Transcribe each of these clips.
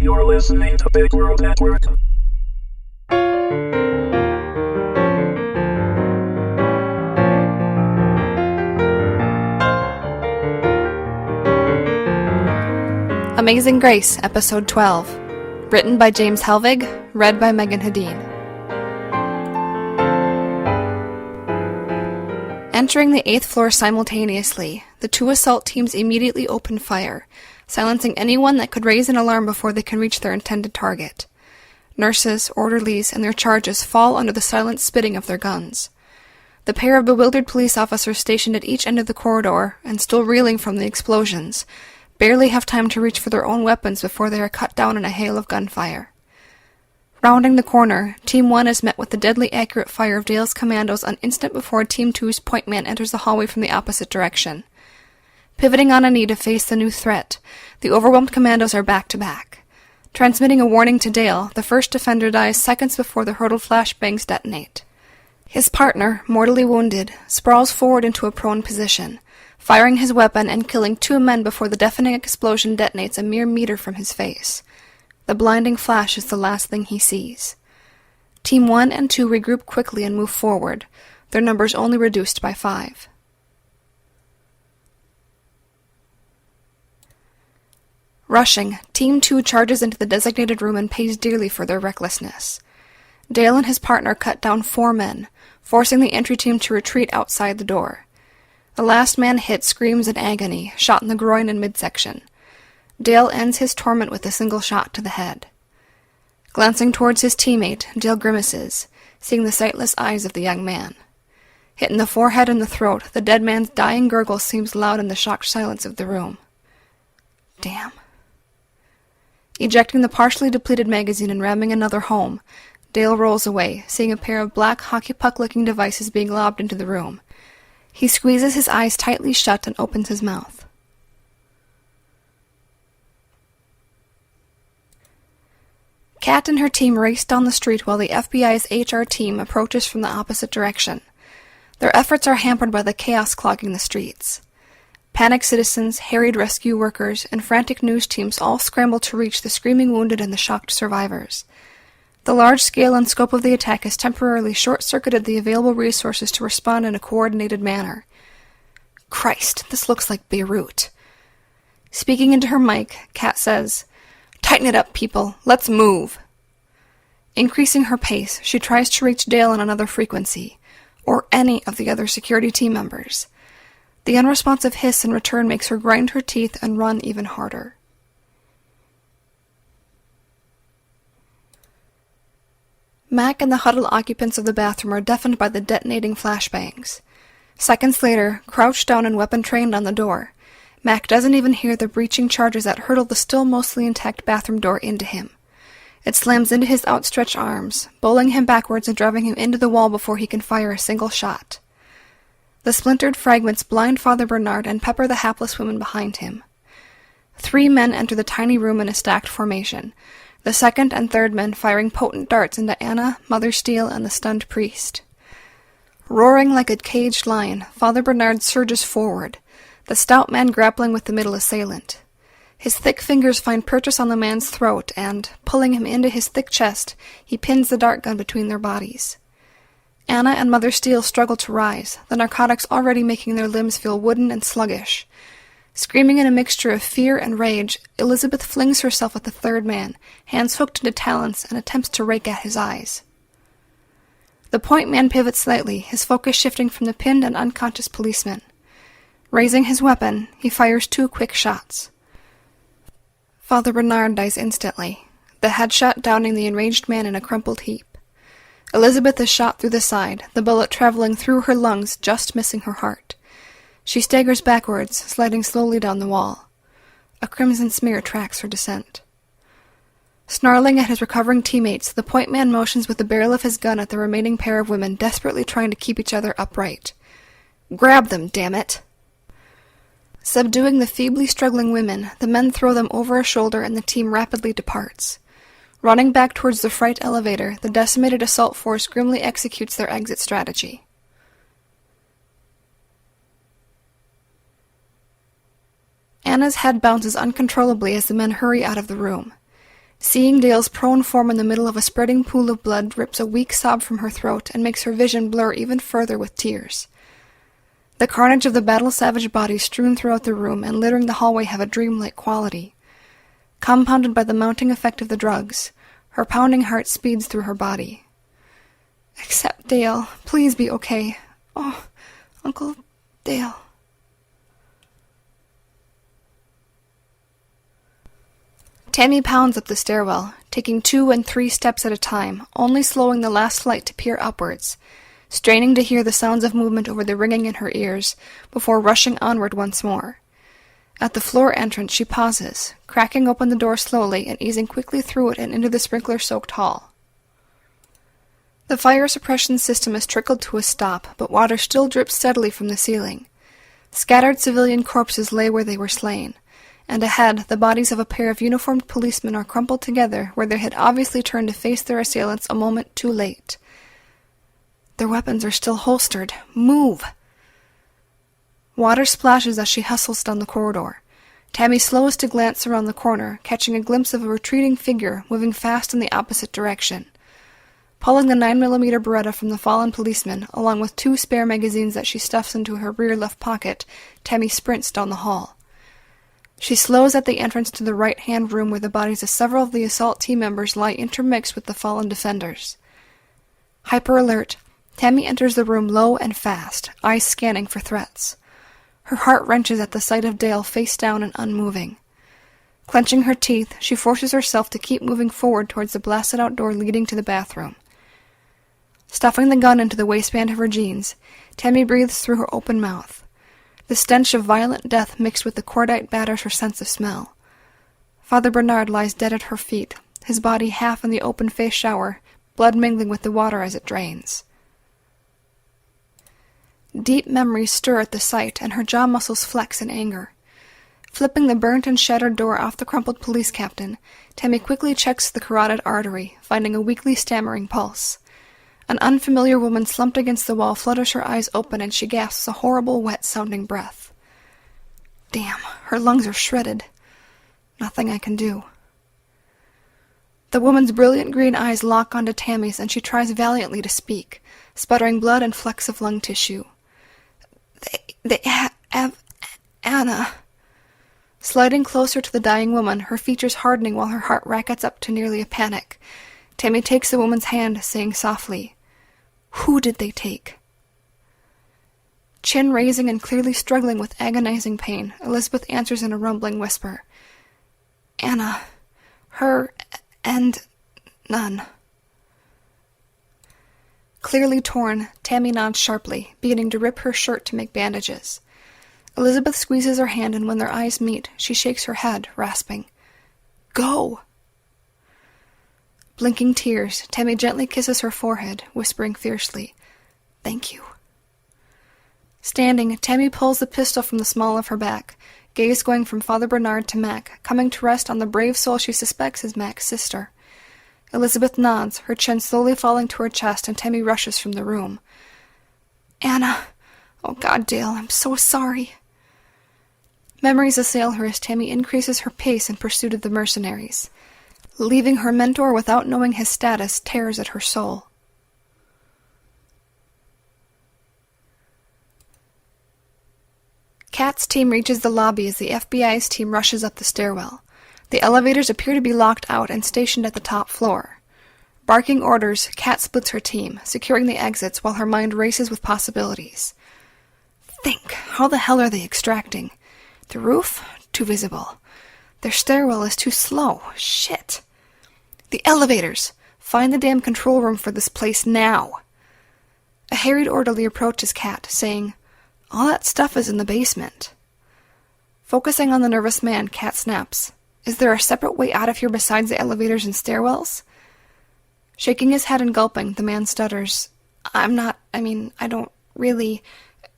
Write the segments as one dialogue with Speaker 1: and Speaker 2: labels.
Speaker 1: You're listening to Big World Network.
Speaker 2: Amazing Grace, Episode 12. Written by James Hellvig, read by Meagan Hedin. Entering the 8th floor simultaneously, the two assault teams immediately open fire, silencing anyone that could raise an alarm before they can reach their intended target. Nurses, orderlies, and their charges fall under the silent spitting of their guns. The pair of bewildered police officers stationed at each end of the corridor, and still reeling from the explosions, barely have time to reach for their own weapons before they are cut down in a hail of gunfire. Rounding the corner, Team 1 is met with the deadly accurate fire of Dale's commandos an instant before Team 2's point man enters the hallway from the opposite direction. Pivoting on a knee to face the new threat, the overwhelmed commandos are back to back. Transmitting a warning to Dale, the first defender dies seconds before the hurtled flashbangs detonate. His partner, mortally wounded, sprawls forward into a prone position, firing his weapon and killing two men before the deafening explosion detonates a mere meter from his face. The blinding flash is the last thing he sees. Team 1 and 2 regroup quickly and move forward, their numbers only reduced by 5. Rushing, Team 2 charges into the designated room and pays dearly for their recklessness. Dale and his partner cut down 4 men, forcing the entry team to retreat outside the door. The last man hit screams in agony, shot in the groin and midsection. Dale ends his torment with a single shot to the head. Glancing towards his teammate, Dale grimaces, seeing the sightless eyes of the young man. Hit in the forehead and the throat, the dead man's dying gurgle seems loud in the shocked silence of the room. Damn. Ejecting the partially depleted magazine and ramming another home, Dale rolls away, seeing a pair of black hockey puck-looking devices being lobbed into the room. He squeezes his eyes tightly shut and opens his mouth. Kat and her team race down the street while the FBI's HR team approaches from the opposite direction. Their efforts are hampered by the chaos clogging the streets. Panicked citizens, harried rescue workers, and frantic news teams all scramble to reach the screaming wounded and the shocked survivors. The large scale and scope of the attack has temporarily short-circuited the available resources to respond in a coordinated manner. Christ, this looks like Beirut. Speaking into her mic, Kat says, "Tighten it up, people. Let's move." Increasing her pace, she tries to reach Dale on another frequency, or any of the other security team members. The unresponsive hiss in return makes her grind her teeth and run even harder. Mac and the huddled occupants of the bathroom are deafened by the detonating flashbangs. Seconds later, crouched down and weapon-trained on the door, Mac doesn't even hear the breaching charges that hurtle the still mostly intact bathroom door into him. It slams into his outstretched arms, bowling him backwards and driving him into the wall before he can fire a single shot. The splintered fragments blind Father Bernard and pepper the hapless women behind him. 3 men enter the tiny room in a stacked formation, the second and third men firing potent darts into Anna, Mother Steele, and the stunned priest. Roaring like a caged lion, Father Bernard surges forward, the stout man grappling with the middle assailant. His thick fingers find purchase on the man's throat, and, pulling him into his thick chest, he pins the dart gun between their bodies. Anna and Mother Steele struggle to rise, the narcotics already making their limbs feel wooden and sluggish. Screaming in a mixture of fear and rage, Elizabeth flings herself at the third man, hands hooked into talons, and attempts to rake at his eyes. The point man pivots slightly, his focus shifting from the pinned and unconscious policeman. Raising his weapon, he fires 2 quick shots. Father Bernard dies instantly, the headshot downing the enraged man in a crumpled heap. Elizabeth is shot through the side, the bullet traveling through her lungs, just missing her heart. She staggers backwards, sliding slowly down the wall. A crimson smear tracks her descent. Snarling at his recovering teammates, the point man motions with the barrel of his gun at the remaining pair of women desperately trying to keep each other upright. "Grab them, damn it!" Subduing the feebly struggling women, the men throw them over a shoulder and the team rapidly departs. Running back towards the freight elevator, the decimated assault force grimly executes their exit strategy. Anna's head bounces uncontrollably as the men hurry out of the room. Seeing Dale's prone form in the middle of a spreading pool of blood rips a weak sob from her throat and makes her vision blur even further with tears. The carnage of the battle-savaged bodies strewn throughout the room and littering the hallway have a dreamlike quality. Compounded by the mounting effect of the drugs, her pounding heart speeds through her body. "Except Dale, please be okay. Oh, Uncle Dale." Tammy pounds up the stairwell, taking 2 and 3 steps at a time, only slowing the last flight to peer upwards, straining to hear the sounds of movement over the ringing in her ears, before rushing onward once more. At the floor entrance she pauses, cracking open the door slowly and easing quickly through it and into the sprinkler-soaked hall. The fire suppression system has trickled to a stop, but water still drips steadily from the ceiling. Scattered civilian corpses lay where they were slain, and ahead the bodies of a pair of uniformed policemen are crumpled together where they had obviously turned to face their assailants a moment too late. Their weapons are still holstered. Move! Water splashes as she hustles down the corridor. Tammy slows to glance around the corner, catching a glimpse of a retreating figure moving fast in the opposite direction. Pulling the 9mm Beretta from the fallen policeman, along with 2 spare magazines that she stuffs into her rear left pocket, Tammy sprints down the hall. She slows at the entrance to the right-hand room where the bodies of several of the assault team members lie intermixed with the fallen defenders. Hyper-alert, Tammy enters the room low and fast, eyes scanning for threats. Her heart wrenches at the sight of Dale face down and unmoving. Clenching her teeth, she forces herself to keep moving forward towards the blasted-out door leading to the bathroom. Stuffing the gun into the waistband of her jeans, Tammy breathes through her open mouth. The stench of violent death mixed with the cordite batters her sense of smell. Father Bernard lies dead at her feet, his body half in the open-faced shower, blood mingling with the water as it drains. Deep memories stir at the sight, and her jaw muscles flex in anger. Flipping the burnt and shattered door off the crumpled police captain, Tammy quickly checks the carotid artery, finding a weakly stammering pulse. An unfamiliar woman slumped against the wall flutters her eyes open and she gasps a horrible, wet-sounding breath. Damn, her lungs are shredded. Nothing I can do. The woman's brilliant green eyes lock onto Tammy's and she tries valiantly to speak, sputtering blood and flecks of lung tissue. They have Anna. Sliding closer to the dying woman, her features hardening while her heart rackets up to nearly a panic, Tammy takes the woman's hand, saying softly, "Who did they take?" Chin raising and clearly struggling with agonizing pain, Elizabeth answers in a rumbling whisper. "Anna. Her and none." Clearly torn, Tammy nods sharply, beginning to rip her shirt to make bandages. Elizabeth squeezes her hand, and when their eyes meet, she shakes her head, rasping, "Go!" Blinking tears, Tammy gently kisses her forehead, whispering fiercely, "Thank you." Standing, Tammy pulls the pistol from the small of her back, gaze going from Father Bernard to Mac, coming to rest on the brave soul she suspects is Mac's sister. Elizabeth nods, her chin slowly falling to her chest, and Tammy rushes from the room. "Anna! Oh God, Dale, I'm so sorry." Memories assail her as Tammy increases her pace in pursuit of the mercenaries. Leaving her mentor without knowing his status tears at her soul. Kat's team reaches the lobby as the FBI's team rushes up the stairwell. The elevators appear to be locked out and stationed at the top floor. Barking orders, Kat splits her team, securing the exits while her mind races with possibilities. Think, how the hell are they extracting? The roof? Too visible. Their stairwell is too slow. Shit. The elevators! Find the damn control room for this place now! A harried orderly approaches Kat, saying, "All that stuff is in the basement." Focusing on the nervous man, Kat snaps, "Is there a separate way out of here besides the elevators and stairwells?" Shaking his head and gulping, the man stutters, I don't really...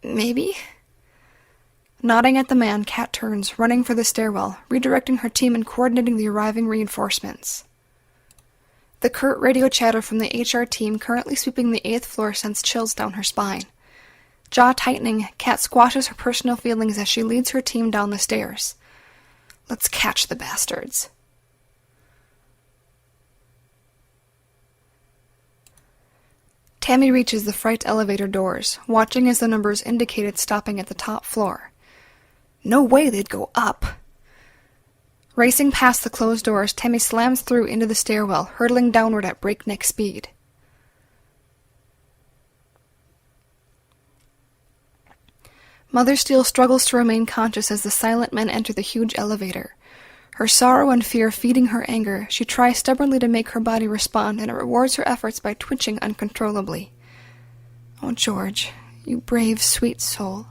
Speaker 2: Maybe?" Nodding at the man, Kat turns, running for the stairwell, redirecting her team and coordinating the arriving reinforcements. The curt radio chatter from the HR team currently sweeping the 8th floor sends chills down her spine. Jaw tightening, Kat squashes her personal feelings as she leads her team down the stairs. Let's catch the bastards. Tammy reaches the freight elevator doors, watching as the numbers indicated stopping at the top floor. No way they'd go up. Racing past the closed doors, Tammy slams through into the stairwell, hurtling downward at breakneck speed. Mother Steele struggles to remain conscious as the silent men enter the huge elevator. Her sorrow and fear feeding her anger, she tries stubbornly to make her body respond, and it rewards her efforts by twitching uncontrollably. Oh, George, you brave, sweet soul.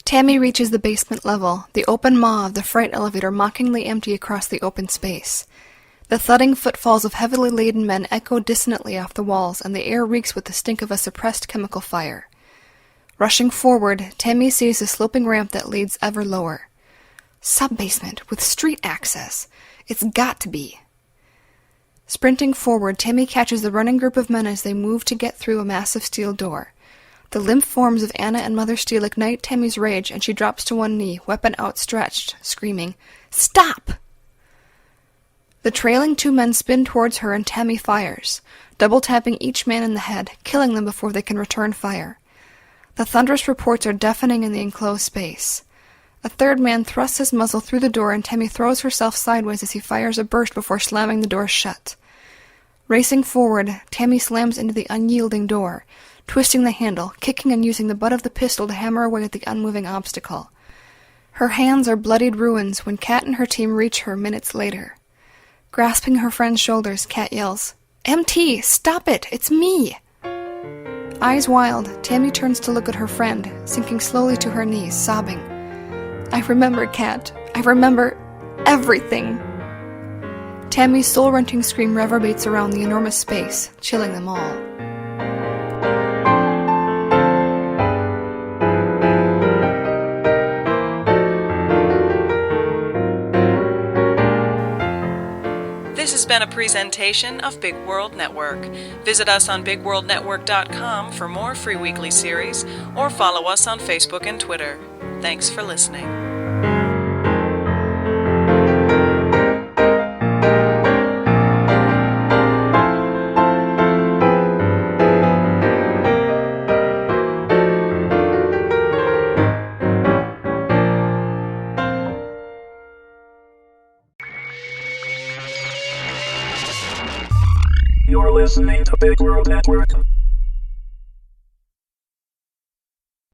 Speaker 2: Tammy reaches the basement level, the open maw of the freight elevator mockingly empty across the open space. The thudding footfalls of heavily laden men echo dissonantly off the walls, and the air reeks with the stink of a suppressed chemical fire. Rushing forward, Tammy sees the sloping ramp that leads ever lower. Sub-basement, with street access. It's got to be. Sprinting forward, Tammy catches the running group of men as they move to get through a massive steel door. The limp forms of Anna and Mother Steele ignite Tammy's rage, and she drops to one knee, weapon outstretched, screaming, "Stop!" The trailing two men spin towards her and Tammy fires, double-tapping each man in the head, killing them before they can return fire. The thunderous reports are deafening in the enclosed space. A third man thrusts his muzzle through the door, and Tammy throws herself sideways as he fires a burst before slamming the door shut. Racing forward, Tammy slams into the unyielding door, twisting the handle, kicking and using the butt of the pistol to hammer away at the unmoving obstacle. Her hands are bloodied ruins when Kat and her team reach her minutes later. Grasping her friend's shoulders, Kat yells, "MT, stop it! It's me!" Eyes wild, Tammy turns to look at her friend, sinking slowly to her knees, sobbing. "I remember, Kat. I remember everything." Tammy's soul-wrenching scream reverberates around the enormous space, chilling them all.
Speaker 3: This has been a presentation of Big World Network. Visit us on BigWorldNetwork.com for more free weekly series, or follow us on Facebook and Twitter. Thanks for listening.
Speaker 1: You're listening to Big World Network.